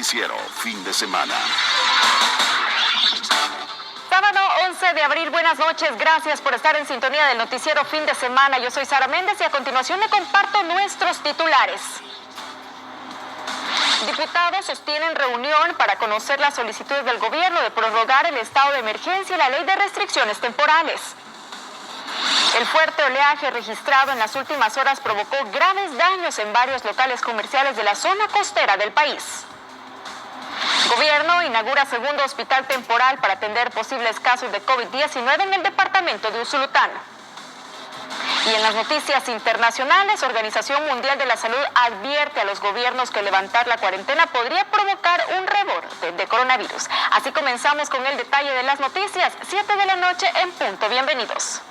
noticiero fin de semana. Sábado 11 de abril, buenas noches, gracias por estar en sintonía del noticiero fin de semana. Yo soy Sara Méndez y a continuación le comparto nuestros titulares. Diputados sostienen reunión para conocer las solicitudes del gobierno de prorrogar el estado de emergencia y la ley de restricciones temporales. El fuerte oleaje registrado en las últimas horas provocó graves daños en varios locales comerciales de la zona costera del país. Gobierno inaugura segundo hospital temporal para atender posibles casos de COVID-19 en el departamento de Usulután. Y en las noticias internacionales, Organización Mundial de la Salud advierte a los gobiernos que levantar la cuarentena podría provocar un rebrote de coronavirus. Así comenzamos con el detalle de las noticias, 7 de la noche en punto. Bienvenidos.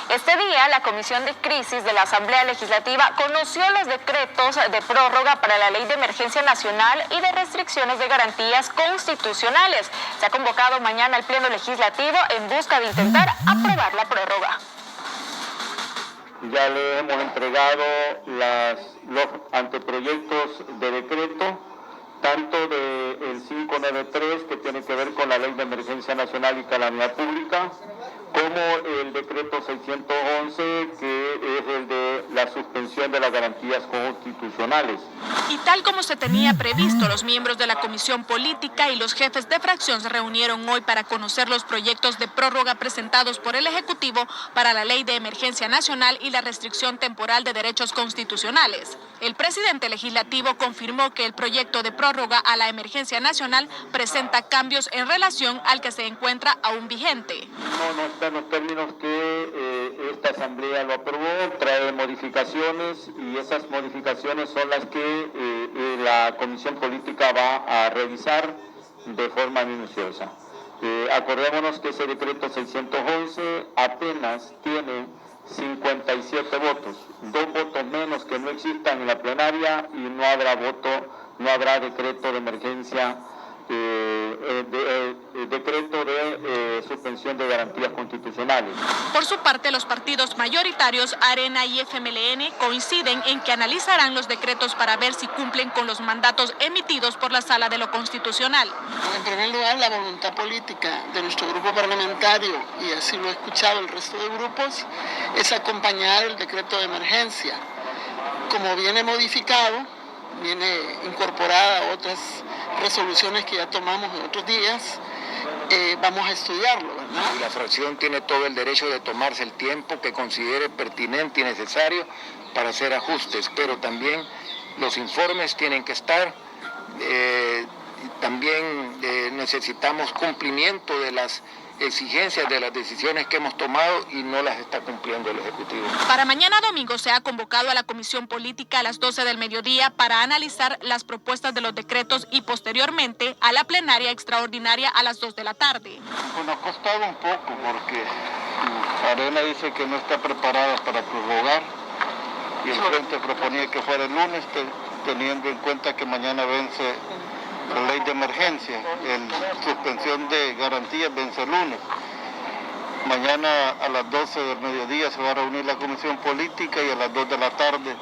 Este día, la Comisión de Crisis de la Asamblea Legislativa conoció los decretos de prórroga para la Ley de Emergencia Nacional y de restricciones de garantías constitucionales. Se ha convocado mañana el Pleno Legislativo en busca de intentar aprobar la prórroga. Ya le hemos entregado los anteproyectos de decreto, tanto del 593, que tiene que ver con la Ley de Emergencia Nacional y Calamidad Pública, como el decreto 611, que es el de la suspensión de las garantías constitucionales. Y tal como se tenía previsto, los miembros de la Comisión Política y los jefes de fracción se reunieron hoy para conocer los proyectos de prórroga presentados por el Ejecutivo para la Ley de Emergencia Nacional y la restricción temporal de derechos constitucionales. El presidente legislativo confirmó que el proyecto de prórroga a la emergencia nacional presenta cambios en relación al que se encuentra aún vigente. No está en los términos que esta asamblea lo aprobó, trae modificaciones y esas modificaciones son las que la Comisión Política va a revisar de forma minuciosa. Acordémonos que ese decreto 611 apenas tiene 57 votos, 2 votos menos que no existan en la plenaria y no habrá decreto de emergencia, decreto de suspensión de garantías constitucionales. Por su parte, los partidos mayoritarios Arena y FMLN coinciden en que analizarán los decretos para ver si cumplen con los mandatos emitidos por la Sala de lo Constitucional. En primer lugar, la voluntad política de nuestro grupo parlamentario, y así lo he escuchado el resto de grupos, es acompañar el decreto de emergencia. Como viene modificado, viene incorporada a otras resoluciones que ya tomamos en otros días, vamos a estudiarlo, ¿verdad? La fracción tiene todo el derecho de tomarse el tiempo que considere pertinente y necesario para hacer ajustes, pero también los informes tienen que estar, también necesitamos cumplimiento de las exigencias de las decisiones que hemos tomado y no las está cumpliendo el Ejecutivo. Para mañana domingo se ha convocado a la Comisión Política a las 12 del mediodía para analizar las propuestas de los decretos y posteriormente a la plenaria extraordinaria a las 2 de la tarde. Pues nos ha costado un poco porque Arena dice que no está preparada para prorrogar y el Frente proponía que fuera el lunes, teniendo en cuenta que mañana vence la ley de emergencia, la suspensión de garantías vence el lunes. Mañana a las 12 del mediodía se va a reunir la Comisión Política y a las 2 de la tarde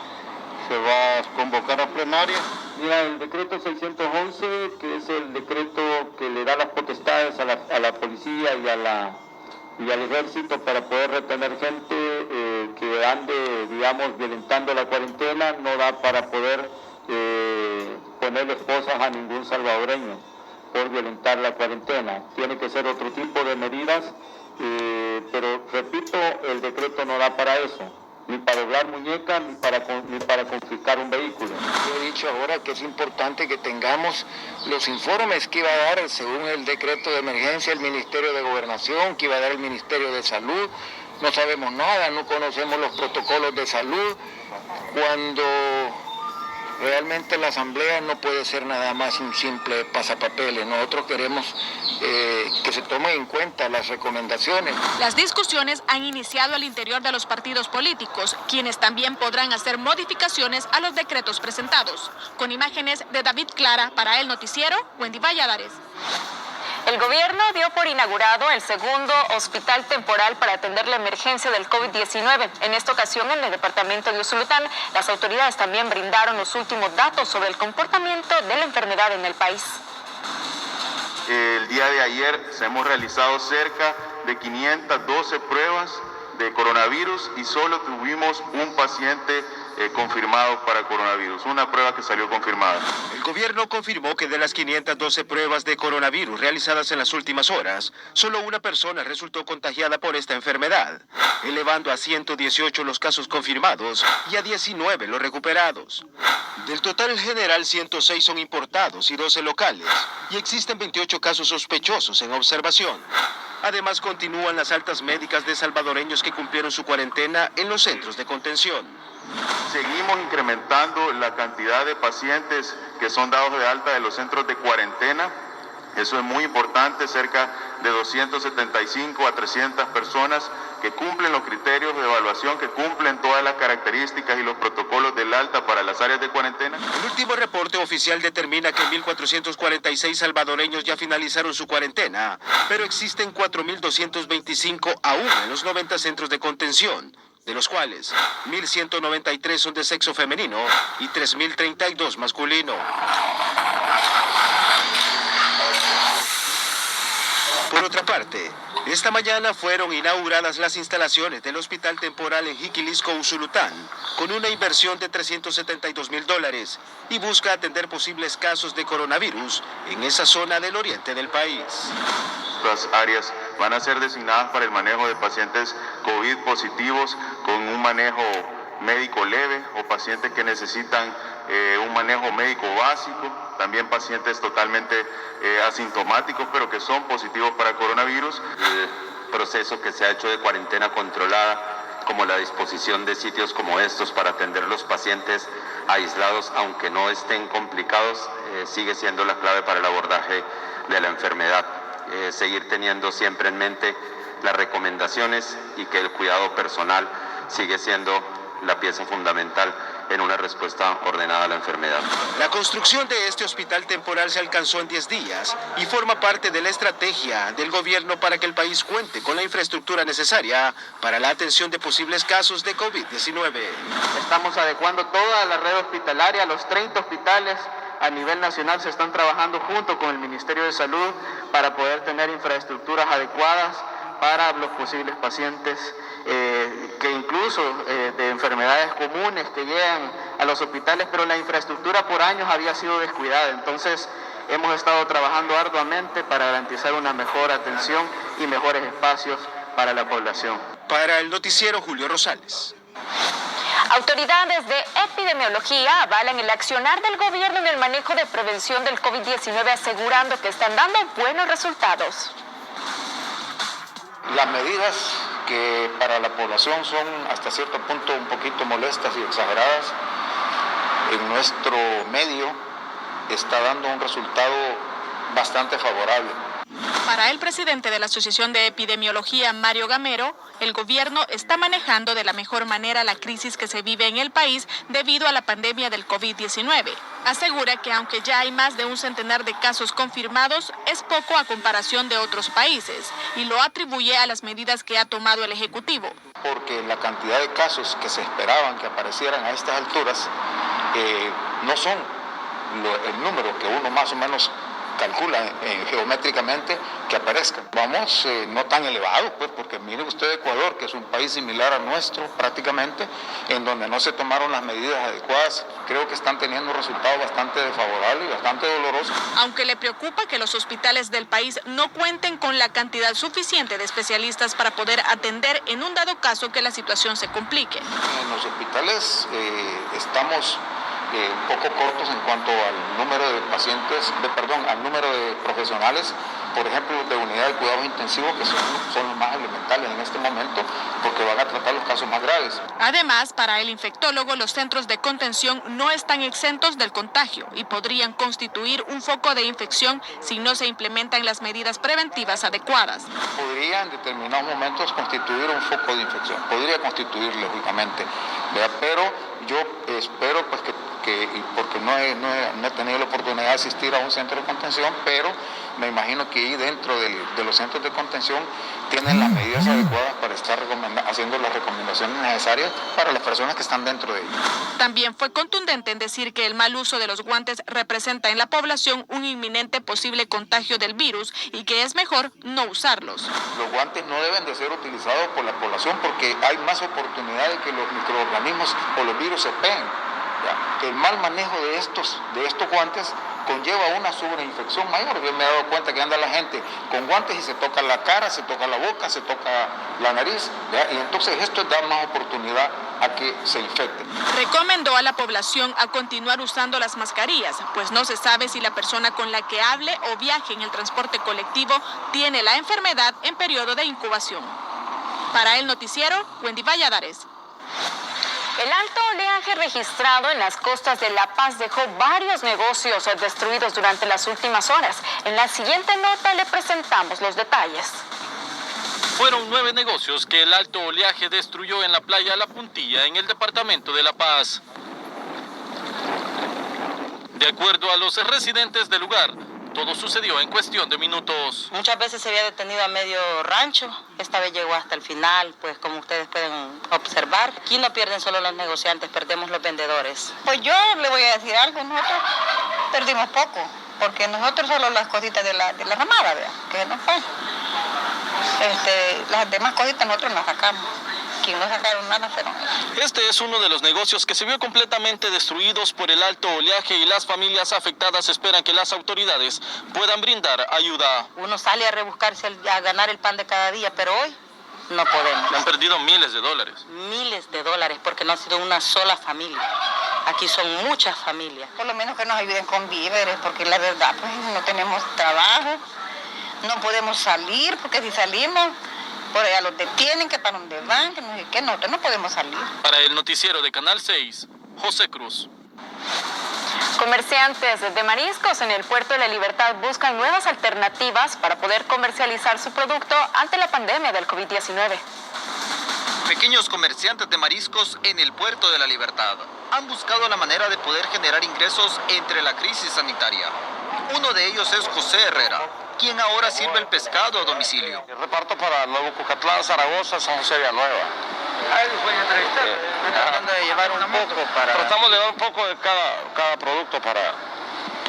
se va a convocar a plenaria. Mira, el decreto 611, que es el decreto que le da las potestades a la policía y al ejército para poder retener gente que ande, digamos, violentando la cuarentena, no da para poder ponerle esposas a ningún salvadoreño por violentar la cuarentena. Tiene que ser otro tipo de medidas, pero repito, el decreto no da para eso, ni para doblar muñecas, ni para confiscar un vehículo. Yo he dicho ahora que es importante que tengamos los informes que iba a dar, según el decreto de emergencia, el Ministerio de Gobernación, que iba a dar el Ministerio de Salud. No sabemos nada, no conocemos los protocolos de salud, cuando realmente la Asamblea no puede ser nada más un simple pasapapeles. Nosotros queremos que se tomen en cuenta las recomendaciones. Las discusiones han iniciado al interior de los partidos políticos, quienes también podrán hacer modificaciones a los decretos presentados. Con imágenes de David Clara para El Noticiero, Wendy Valladares. El gobierno dio por inaugurado el segundo hospital temporal para atender la emergencia del COVID-19. En esta ocasión, en el departamento de Usulután, las autoridades también brindaron los últimos datos sobre el comportamiento de la enfermedad en el país. El día de ayer se hemos realizado cerca de 512 pruebas de coronavirus y solo tuvimos un paciente confirmado para coronavirus, una prueba que salió confirmada. El gobierno confirmó que de las 512 pruebas de coronavirus realizadas en las últimas horas, solo una persona resultó contagiada por esta enfermedad, elevando a 118 los casos confirmados y a 19 los recuperados. Del total general, 106 son importados y 12 locales, y existen 28 casos sospechosos en observación. Además, continúan las altas médicas de salvadoreños que cumplieron su cuarentena en los centros de contención. Seguimos incrementando la cantidad de pacientes que son dados de alta de los centros de cuarentena. Eso es muy importante, cerca de 275 a 300 personas que cumplen los criterios de evaluación, que cumplen todas las características y los protocolos del alta para las áreas de cuarentena. El último reporte oficial determina que 1.446 salvadoreños ya finalizaron su cuarentena, pero existen 4.225 aún en los 90 centros de contención, de los cuales 1.193 son de sexo femenino y 3.032 masculino. Por otra parte, esta mañana fueron inauguradas las instalaciones del hospital temporal en Jiquilisco, Usulután, con una inversión de $372,000 y busca atender posibles casos de coronavirus en esa zona del oriente del país. Estas áreas van a ser designadas para el manejo de pacientes COVID positivos con un manejo médico leve o pacientes que necesitan un manejo médico básico, también pacientes totalmente asintomáticos pero que son positivos para coronavirus. El proceso que se ha hecho de cuarentena controlada, como la disposición de sitios como estos para atender los pacientes aislados, aunque no estén complicados, sigue siendo la clave para el abordaje de la enfermedad. Seguir teniendo siempre en mente las recomendaciones y que el cuidado personal sigue siendo la pieza fundamental en una respuesta ordenada a la enfermedad. La construcción de este hospital temporal se alcanzó en 10 días y forma parte de la estrategia del gobierno para que el país cuente con la infraestructura necesaria para la atención de posibles casos de COVID-19. Estamos adecuando toda la red hospitalaria, los 30 hospitales a nivel nacional se están trabajando junto con el Ministerio de Salud para poder tener infraestructuras adecuadas para los posibles pacientes que incluso de enfermedades comunes que llegan a los hospitales, pero la infraestructura por años había sido descuidada. Entonces hemos estado trabajando arduamente para garantizar una mejor atención y mejores espacios para la población. Para el noticiero, Julio Rosales. Autoridades de epidemiología avalan el accionar del gobierno en el manejo de prevención del COVID-19, asegurando que están dando buenos resultados. Las medidas que para la población son hasta cierto punto un poquito molestas y exageradas, en nuestro medio está dando un resultado bastante favorable. Para el presidente de la Asociación de Epidemiología, Mario Gamero, el gobierno está manejando de la mejor manera la crisis que se vive en el país debido a la pandemia del COVID-19. Asegura que aunque ya hay más de un centenar de casos confirmados, es poco a comparación de otros países y lo atribuye a las medidas que ha tomado el Ejecutivo. Porque la cantidad de casos que se esperaban que aparecieran a estas alturas no son el número que uno más o menos calcula geométricamente que aparezcan. Vamos no tan elevados, pues, porque mire usted Ecuador, que es un país similar a nuestro prácticamente, en donde no se tomaron las medidas adecuadas. Creo que están teniendo resultados bastante desfavorables y bastante dolorosos. Aunque le preocupa que los hospitales del país no cuenten con la cantidad suficiente de especialistas para poder atender en un dado caso que la situación se complique. En los hospitales estamos un poco cortos en cuanto al número de pacientes, al número de profesionales, por ejemplo, de unidad de cuidados intensivos, que son los más elementales en este momento, porque van a tratar los casos más graves. Además, para el infectólogo, los centros de contención no están exentos del contagio y podrían constituir un foco de infección si no se implementan las medidas preventivas adecuadas. Podría en determinados momentos constituir un foco de infección, podría constituir lógicamente, ¿verdad? Pero yo espero pues que porque no he tenido la oportunidad de asistir a un centro de contención, pero me imagino que ahí dentro de los centros de contención tienen las medidas adecuadas para estar haciendo las recomendaciones necesarias para las personas que están dentro de ellos. También fue contundente en decir que el mal uso de los guantes representa en la población un inminente posible contagio del virus y que es mejor no usarlos. Los guantes no deben de ser utilizados por la población porque hay más oportunidad de que los microorganismos o los virus se peguen. ¿Ya? El mal manejo de estos guantes conlleva una sobreinfección mayor. Yo me he dado cuenta que anda la gente con guantes y se toca la cara, se toca la boca, se toca la nariz, ¿ya? Y entonces esto da más oportunidad a que se infecten. Recomendó a la población a continuar usando las mascarillas, pues no se sabe si la persona con la que hable o viaje en el transporte colectivo tiene la enfermedad en periodo de incubación. Para el noticiero, Wendy Valladares. El alto oleaje registrado en las costas de La Paz dejó varios negocios destruidos durante las últimas horas. En la siguiente nota le presentamos los detalles. Fueron 9 negocios que el alto oleaje destruyó en la playa La Puntilla, en el departamento de La Paz. De acuerdo a los residentes del lugar, todo sucedió en cuestión de minutos. Muchas veces se había detenido a medio rancho, esta vez llegó hasta el final, pues como ustedes pueden observar. Aquí no pierden solo los negociantes, perdemos los vendedores. Pues yo le voy a decir algo, nosotros perdimos poco, porque nosotros solo las cositas de la ramada, ¿verdad? Que no fue. Las demás cositas nosotros las sacamos. Quien no sacaron nada fueron ellos. Este es uno de los negocios que se vio completamente destruidos por el alto oleaje y las familias afectadas esperan que las autoridades puedan brindar ayuda. Uno sale a rebuscarse, a ganar el pan de cada día, pero hoy no podemos. Han perdido miles de dólares. Miles de dólares porque no ha sido una sola familia. Aquí son muchas familias. Por lo menos que nos ayuden con víveres, porque la verdad pues no tenemos trabajo, no podemos salir, porque si salimos por allá los detienen, que para dónde van, que no sé qué, nosotros no podemos salir. Para el noticiero de Canal 6, José Cruz. Comerciantes de mariscos en el Puerto de la Libertad buscan nuevas alternativas para poder comercializar su producto ante la pandemia del COVID-19. Pequeños comerciantes de mariscos en el Puerto de la Libertad han buscado la manera de poder generar ingresos entre la crisis sanitaria. Uno de ellos es José Herrera, quien ahora sirve el pescado a domicilio. Reparto para Nuevo Cucatlán, Zaragoza, San José Villanueva. Tratando de llevar un poco para... Tratamos de llevar un poco de cada producto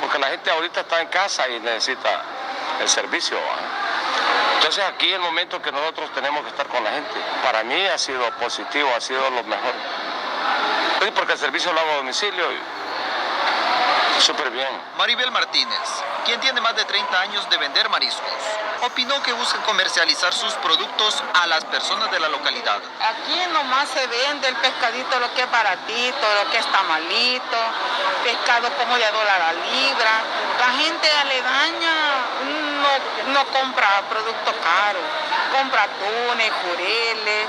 porque la gente ahorita está en casa y necesita el servicio. Entonces aquí el momento que nosotros tenemos que estar con la gente. Para mí ha sido positivo, ha sido lo mejor. Sí, porque el servicio lo hago a domicilio y súper bien. Maribel Martínez, quien tiene más de 30 años de vender mariscos, opinó que busca comercializar sus productos a las personas de la localidad. Aquí nomás se vende el pescadito, lo que es baratito, lo que es tamalito, pescado como de $1 la libra. La gente aledaña no compra productos caros, compra atunes, jureles.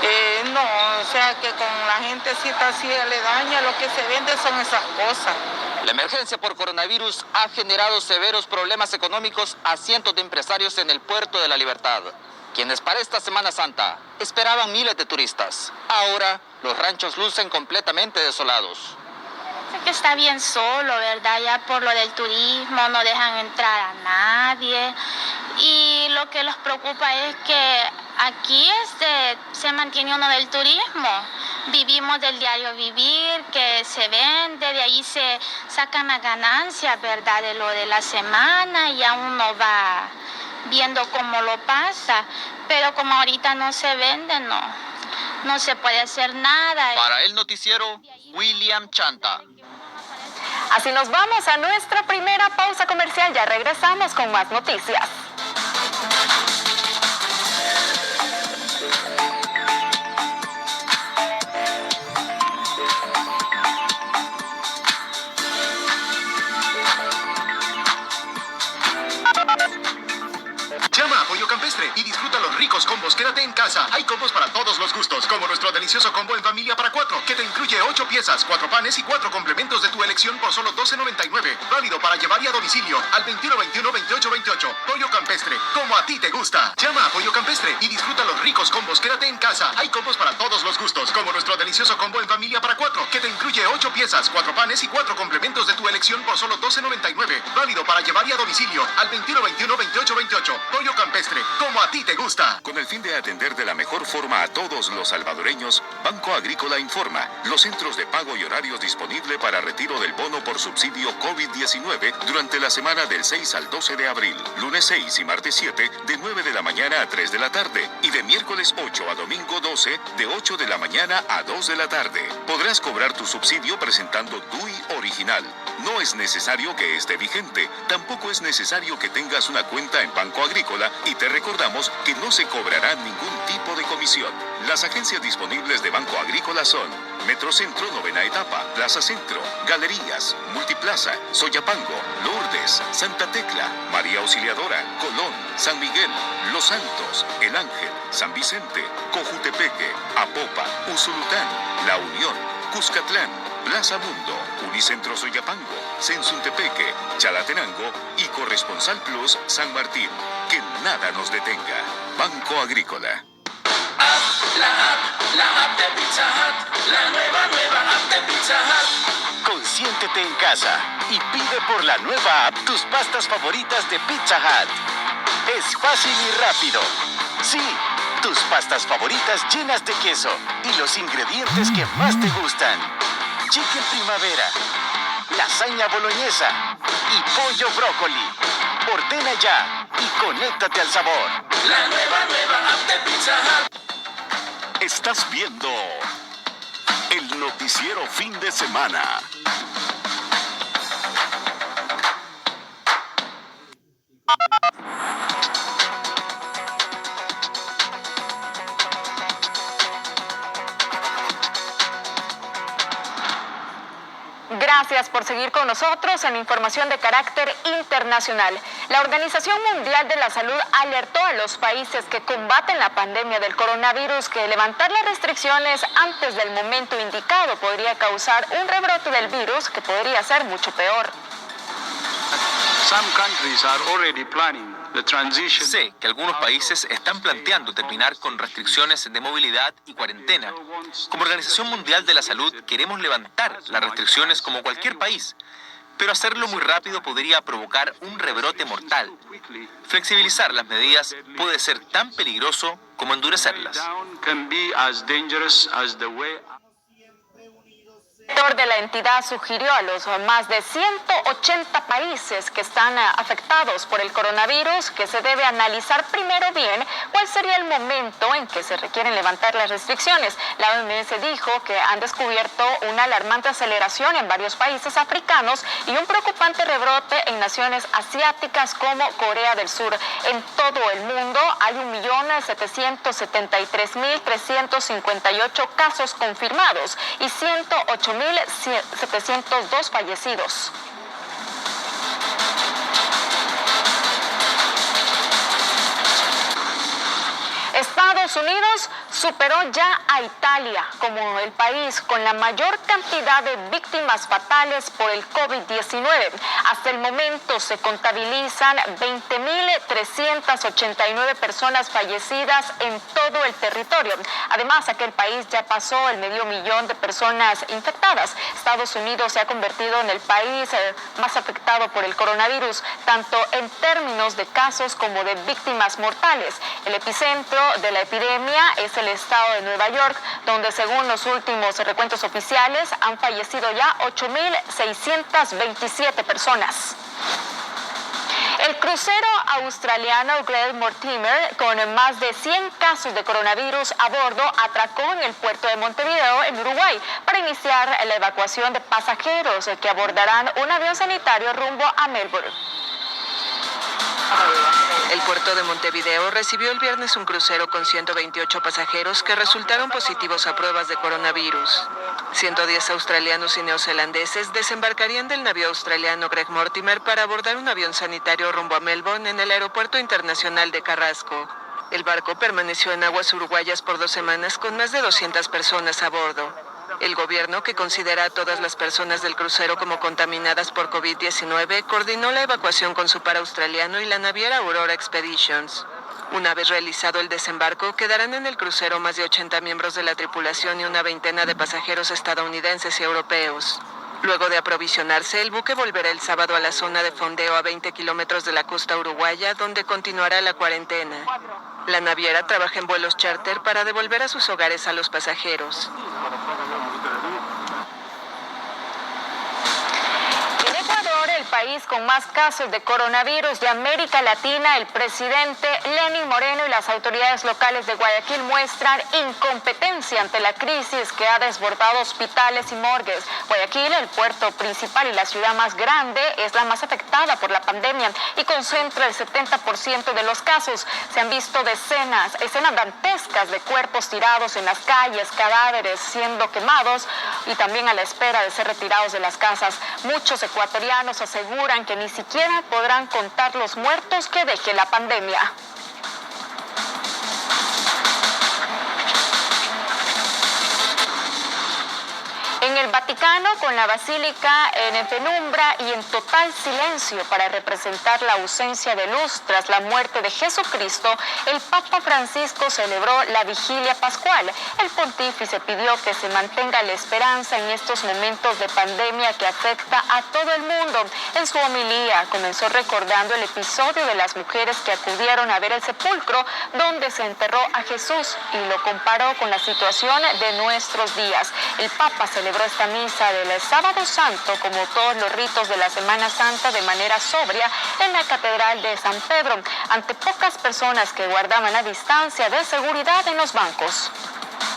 O sea que con la gentecita así aledaña lo que se vende son esas cosas. La emergencia por coronavirus ha generado severos problemas económicos a cientos de empresarios en el Puerto de la Libertad, quienes para esta Semana Santa esperaban miles de turistas. Ahora los ranchos lucen completamente desolados. Que está bien solo, ¿verdad? Ya por lo del turismo no dejan entrar a nadie y lo que los preocupa es que aquí se mantiene uno del turismo. Vivimos del diario vivir, que se vende, de ahí se sacan las ganancias, ¿verdad? De lo de la semana y ya uno va viendo cómo lo pasa, pero como ahorita no se vende, no se puede hacer nada. Para el noticiero, William Chanta. Así nos vamos a nuestra primera pausa comercial. Ya regresamos con más noticias. Llama a Pollo Campestre y disfruta los ricos combos. Quédate en casa. Hay combos para todos los gustos, como nuestro delicioso combo en familia para 4, que te incluye 8 piezas, 4 panes y 4 complementos de tu elección por solo $12.99. Válido para llevar y a domicilio al 2121-2828. Pollo Campestre. Campestre, como a ti te gusta. Llama a Pollo Campestre y disfruta los ricos combos. Quédate en casa. Hay combos para todos los gustos, como nuestro delicioso combo en familia para 4, que te incluye 8 piezas, 4 panes y 4 complementos de tu elección por solo $12.99. Válido para llevar y a domicilio al 2121-2828. Pollo Campestre, como a ti te gusta. Con el fin de atender de la mejor forma a todos los salvadoreños, Banco Agrícola informa los centros de pago y horarios disponibles para retiro del bono por subsidio COVID-19 durante la semana del 6 al 12 de abril, lunes 6 y martes 7 de 9 de la mañana a 3 de la tarde y de miércoles 8 a domingo 12 de 8 de la mañana a 2 de la tarde. Podrás cobrar tu subsidio presentando DUI original. No es necesario que esté vigente, tampoco es necesario que tengas una cuenta en Banco Agrícola y te recordamos que no se cobrará ningún tipo de comisión. Las agencias disponibles de Banco Agrícola son Metrocentro Novena Etapa, Plaza Centro, Galerías, Multiplaza, Soyapango, Lourdes, Santa Tecla, María Auxiliadora, Colón, San Miguel, Los Santos, El Ángel, San Vicente, Cojutepeque, Apopa, Usulután, La Unión, Cuscatlán, Plaza Mundo, Unicentro Soyapango, Sensuntepeque, Chalatenango y Corresponsal Plus San Martín. Que nada nos detenga. Banco Agrícola. La app de Pizza Hut, la nueva app de Pizza Hut. Consiéntete en casa y pide por la nueva app tus pastas favoritas de Pizza Hut. Es fácil y rápido. Sí, tus pastas favoritas llenas de queso y los ingredientes que más te gustan. Chicken primavera, lasaña boloñesa y pollo brócoli. Ordena ya y conéctate al sabor. La nueva app de Pizza Hut. Estás viendo el noticiero fin de semana. Gracias por seguir con nosotros en información de carácter internacional. La Organización Mundial de la Salud alertó a los países que combaten la pandemia del coronavirus que levantar las restricciones antes del momento indicado podría causar un rebrote del virus que podría ser mucho peor. Sé que algunos países están planteando terminar con restricciones de movilidad y cuarentena. Como Organización Mundial de la Salud queremos levantar las restricciones como cualquier país, pero hacerlo muy rápido podría provocar un rebrote mortal. Flexibilizar las medidas puede ser tan peligroso como endurecerlas. El director de la entidad sugirió a los más de 180 países que están afectados por el coronavirus que se debe analizar primero bien cuál sería el momento en que se requieren levantar las restricciones. La OMS dijo que han descubierto una alarmante aceleración en varios países africanos y un preocupante rebrote en naciones asiáticas como Corea del Sur. En todo el mundo hay 1.773.358 casos confirmados y 108.702 fallecidos. Estados Unidos superó ya a Italia como el país con la mayor cantidad de víctimas fatales por el COVID-19. Hasta el momento se contabilizan 20.389 personas fallecidas en todo el territorio. Además, aquel país ya pasó el 500.000 de personas infectadas. Estados Unidos se ha convertido en el país más afectado por el coronavirus, tanto en términos de casos como de víctimas mortales. El epicentro de la epidemia es el estado de Nueva York, donde según los últimos recuentos oficiales han fallecido ya 8.627 personas. El crucero australiano Great Mortimer, con más de 100 casos de coronavirus a bordo, atracó en el puerto de Montevideo, en Uruguay, para iniciar la evacuación de pasajeros que abordarán un avión sanitario rumbo a Melbourne. El puerto de Montevideo recibió el viernes un crucero con 128 pasajeros que resultaron positivos a pruebas de coronavirus. 110 australianos y neozelandeses desembarcarían del navío australiano Great Mortimer para abordar un avión sanitario rumbo a Melbourne en el Aeropuerto Internacional de Carrasco. El barco permaneció en aguas uruguayas por 2 semanas con más de 200 personas a bordo. El gobierno, que considera a todas las personas del crucero como contaminadas por COVID-19, coordinó la evacuación con su par australiano y la naviera Aurora Expeditions. Una vez realizado el desembarco, quedarán en el crucero más de 80 miembros de la tripulación y una veintena de pasajeros estadounidenses y europeos. Luego de aprovisionarse, el buque volverá el sábado a la zona de fondeo a 20 kilómetros de la costa uruguaya, donde continuará la cuarentena. La naviera trabaja en vuelos charter para devolver a sus hogares a los pasajeros. El país con más casos de coronavirus de América Latina, el presidente Lenín Moreno y las autoridades locales de Guayaquil muestran incompetencia ante la crisis que ha desbordado hospitales y morgues. Guayaquil, el puerto principal y la ciudad más grande, es la más afectada por la pandemia y concentra el 70% de los casos. Se han visto escenas dantescas de cuerpos tirados en las calles, cadáveres siendo quemados y también a la espera de ser retirados de las casas. Muchos ecuatorianos aseguran que ni siquiera podrán contar los muertos que deje la pandemia. En el Vaticano, con la basílica en penumbra y en total silencio para representar la ausencia de luz tras la muerte de Jesucristo, el Papa Francisco celebró la vigilia pascual. El pontífice pidió que se mantenga la esperanza en estos momentos de pandemia que afecta a todo el mundo. En su homilía comenzó recordando el episodio de las mujeres que acudieron a ver el sepulcro donde se enterró a Jesús y lo comparó con la situación de nuestros días. El Papa celebró esta misa del Sábado Santo, como todos los ritos de la Semana Santa, de manera sobria en la Catedral de San Pedro, ante pocas personas que guardaban la distancia de seguridad en los bancos.